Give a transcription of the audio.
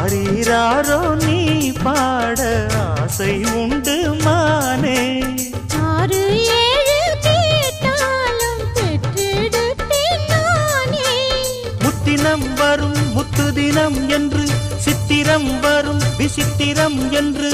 ஆரீராரோ நீ பாட ஆசை உண்டு மானே. 6 7 கேட்டாலும் பெற்றெடுத்தேன் நானே. முத்தினம் வரும் முத்து தினம் என்று சித்திரம் வரும் விசித்திரம் என்று